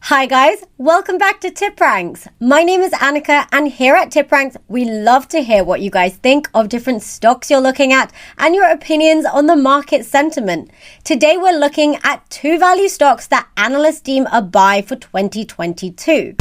Hi guys, welcome back to TipRanks. My name is Annika and here at TipRanks, we love to hear what you guys think of different stocks you're looking at and your opinions on the market sentiment. Today we're looking at two value stocks that analysts deem a buy for 2022.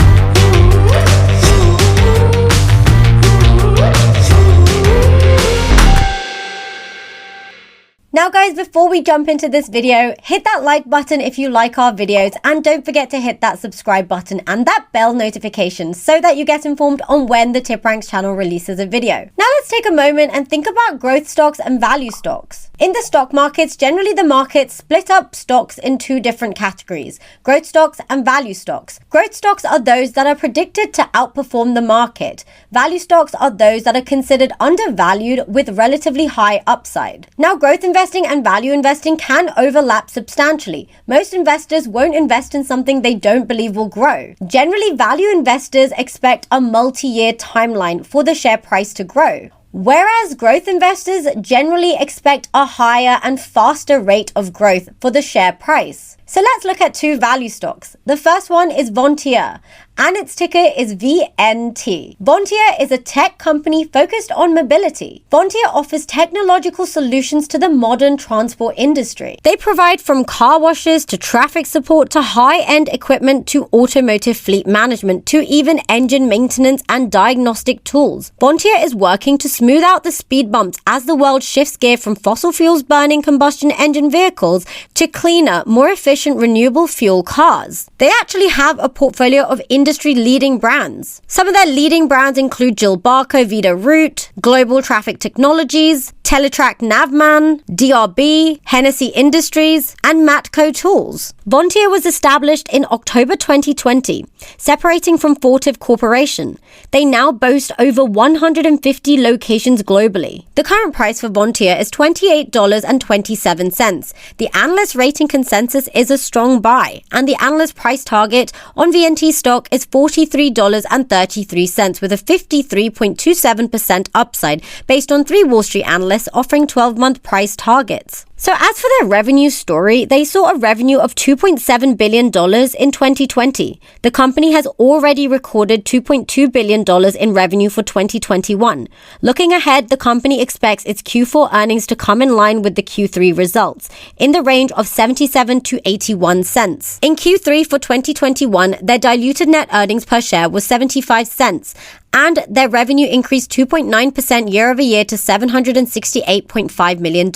Now guys, before we jump into this video, hit that like button if you like our videos and don't forget to hit that subscribe button and that bell notification so that you get informed on when the TipRanks channel releases a video. Now let's take a moment and think about growth stocks and value stocks. In the stock markets, generally the markets split up stocks in two different categories, growth stocks and value stocks. Growth stocks are those that are predicted to outperform the market. Value stocks are those that are considered undervalued with relatively high upside. Now growth investing and value investing can overlap substantially. Most investors won't invest in something they don't believe will grow. Generally, value investors expect a multi-year timeline for the share price to grow, whereas growth investors generally expect a higher and faster rate of growth for the share price. So let's look at two value stocks. The first one is Vontier, and its ticker is VNT. Vontier is a tech company focused on mobility. Vontier offers technological solutions to the modern transport industry. They provide from car washes to traffic support to high-end equipment to automotive fleet management to even engine maintenance and diagnostic tools. Vontier is working to smooth out the speed bumps as the world shifts gear from fossil fuels burning combustion engine vehicles to cleaner, more efficient renewable fuel cars. They actually have a portfolio of industry-leading brands. Some of their leading brands include Gilbarco Vida-Root, Global Traffic Technologies, Teletrac Navman, DRB, Hennessy Industries, and Matco Tools. Vontier was established in October 2020, separating from Fortive Corporation. They now boast over 150 locations globally. The current price for Vontier is $28.27. The analyst rating consensus is a strong buy, and the analyst price target on VNT stock is $43.33 with a 53.27% upside based on 3 Wall Street analysts offering 12-month price targets. So as for their revenue story, they saw a revenue of $2.7 billion in 2020. The company has already recorded $2.2 billion in revenue for 2021. Looking ahead, the company expects its Q4 earnings to come in line with the Q3 results, in the range of 77 to 81 cents. In Q3 for 2021, their diluted net earnings per share was 75 cents, and their revenue increased 2.9% year over year to $768.5 million,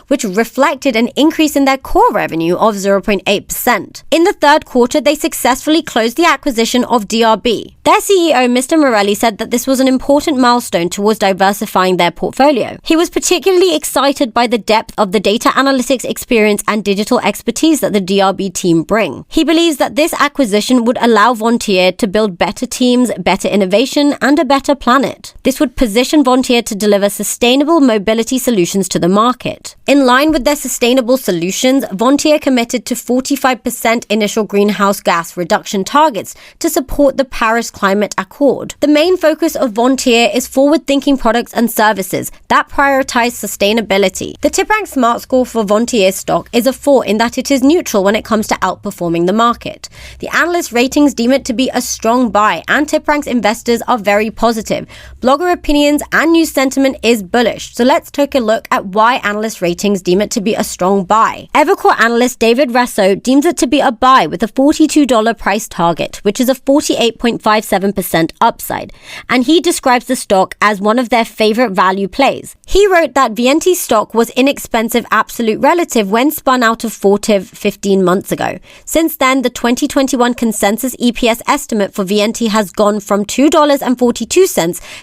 which reflected an increase in their core revenue of 0.8%. In the third quarter, they successfully closed the acquisition of DRB. Their CEO, Mr. Morelli, said that this was an important milestone towards diversifying their portfolio. He was particularly excited by the depth of the data analytics experience and digital expertise that the DRB team bring. He believes that this acquisition would allow Vontier to build better teams, better innovation, and a better planet. This would position Vontier to deliver sustainable mobility solutions to the market. In line with their sustainable solutions, Vontier committed to 45% initial greenhouse gas reduction targets to support the Paris Climate Accord. The main focus of Vontier is forward-thinking products and services that prioritize sustainability. The TipRanks Smart Score for Vontier stock is a 4 in that it is neutral when it comes to outperforming the market. The analyst ratings deem it to be a strong buy, and TipRanks investors are very positive. Blogger opinions and news sentiment is bullish. So let's take a look at why analyst ratings deem it to be a strong buy. Evercore analyst David Rasso deems it to be a buy with a $42 price target, which is a 48.57% upside. And he describes the stock as one of their favorite value plays. He wrote that VNT stock was inexpensive absolute relative when spun out of Fortive 15 months ago. Since then, the 2021 consensus EPS estimate for VNT has gone from $2.42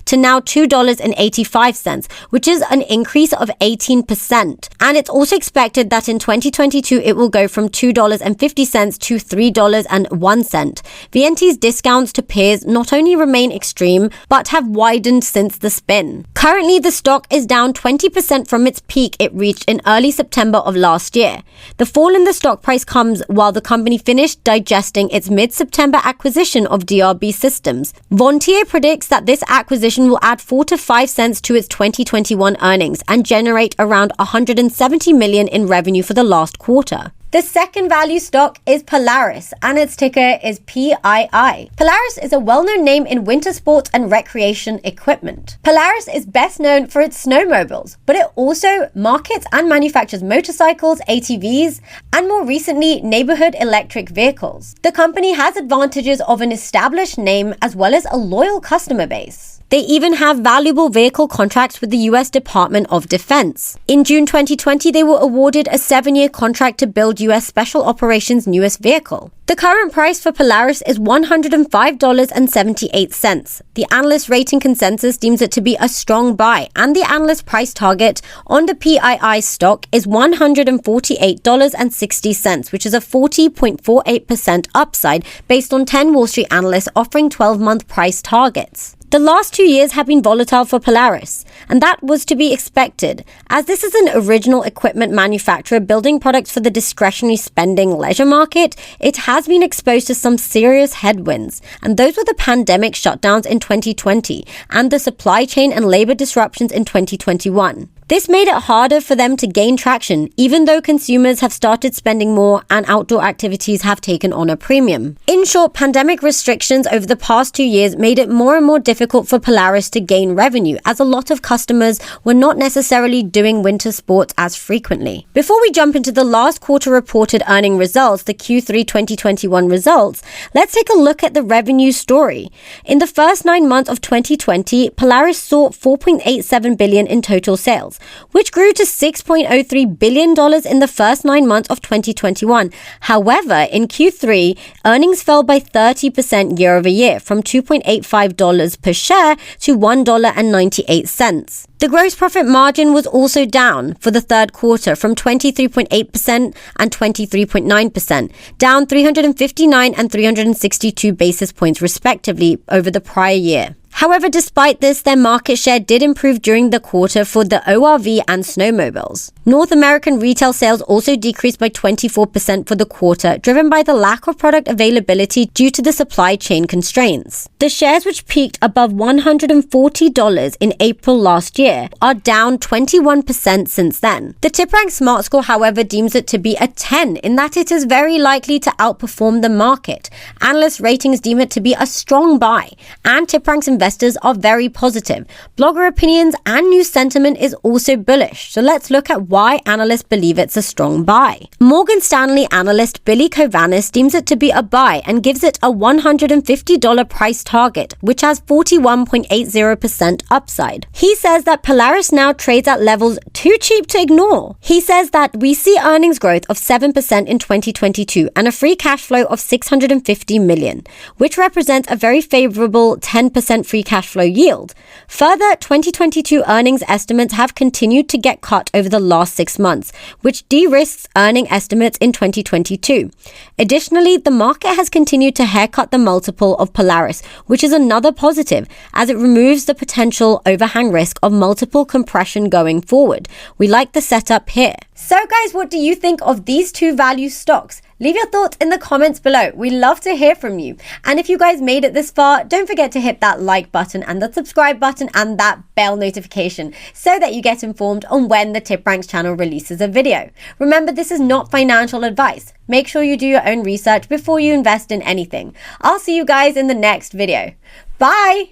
to now $2.85, which is an increase of 18%. And it's also expected that in 2022, it will go from $2.50 to $3.01. VNT's discounts to peers not only remain extreme, but have widened since the spin. Currently, the stock is down 20% from its peak it reached in early September of last year. The fall in the stock price comes while the company finished digesting its mid-September acquisition of DRB Systems. Vontier predicts that this acquisition will add 4 to 5 cents to its 2021 earnings and generate around $170 million in revenue for the last quarter. The second value stock is Polaris, and its ticker is PII. Polaris is a well-known name in winter sports and recreation equipment. Polaris is best known for its snowmobiles, but it also markets and manufactures motorcycles, ATVs, and more recently, neighborhood electric vehicles. The company has advantages of an established name as well as a loyal customer base. They even have valuable vehicle contracts with the US Department of Defense. In June 2020, they were awarded a 7-year contract to build US Special Operations' newest vehicle. The current price for Polaris is $105.78. The analyst rating consensus deems it to be a strong buy, and the analyst price target on the PII stock is $148.60, which is a 40.48% upside based on 10 Wall Street analysts offering 12-month price targets. The last 2 years have been volatile for Polaris, and that was to be expected, as this is an original equipment manufacturer building products for the discretionary spending leisure market. It has been exposed to some serious headwinds, and those were the pandemic shutdowns in 2020 and the supply chain and labor disruptions in 2021. This made it harder for them to gain traction, even though consumers have started spending more and outdoor activities have taken on a premium. In short, pandemic restrictions over the past 2 years made it more and more difficult for Polaris to gain revenue, as a lot of customers were not necessarily doing winter sports as frequently. Before we jump into the last quarter reported earning results, the Q3 2021 results, let's take a look at the revenue story. In the first 9 months of 2020, Polaris saw $4.87 billion in total sales, which grew to $6.03 billion in the first 9 months of 2021. However, in Q3, earnings fell by 30% year over year, from $2.85 per share to $1.98. The gross profit margin was also down for the third quarter, from 23.8% and 23.9%, down 359 and 362 basis points respectively over the prior year. However, despite this, their market share did improve during the quarter for the ORV and snowmobiles. North American retail sales also decreased by 24% for the quarter, driven by the lack of product availability due to the supply chain constraints. The shares, which peaked above $140 in April last year, are down 21% since then. The TipRanks Smart Score, however, deems it to be a 10, in that it is very likely to outperform the market. Analyst ratings deem it to be a strong buy, and TipRanks investors are very positive. Blogger opinions and news sentiment is also bullish. So let's look at why analysts believe it's a strong buy. Morgan Stanley analyst Billy Kovanis deems it to be a buy and gives it a $150 price target, which has 41.80% upside. He says that Polaris now trades at levels too cheap to ignore. He says that we see earnings growth of 7% in 2022 and a free cash flow of $650 million, which represents a very favorable 10% free cash flow yield. Further, 2022 earnings estimates have continued to get cut over the last 6 months, which de-risks earning estimates in 2022. Additionally, the market has continued to haircut the multiple of Polaris, which is another positive, as it removes the potential overhang risk of multiple compression going forward. We like the setup here. So guys, what do you think of these two value stocks? Leave your thoughts in the comments below. We love to hear from you. And if you guys made it this far, don't forget to hit that like button and the subscribe button and that bell notification so that you get informed on when the TipRanks channel releases a video. Remember, this is not financial advice. Make sure you do your own research before you invest in anything. I'll see you guys in the next video. Bye!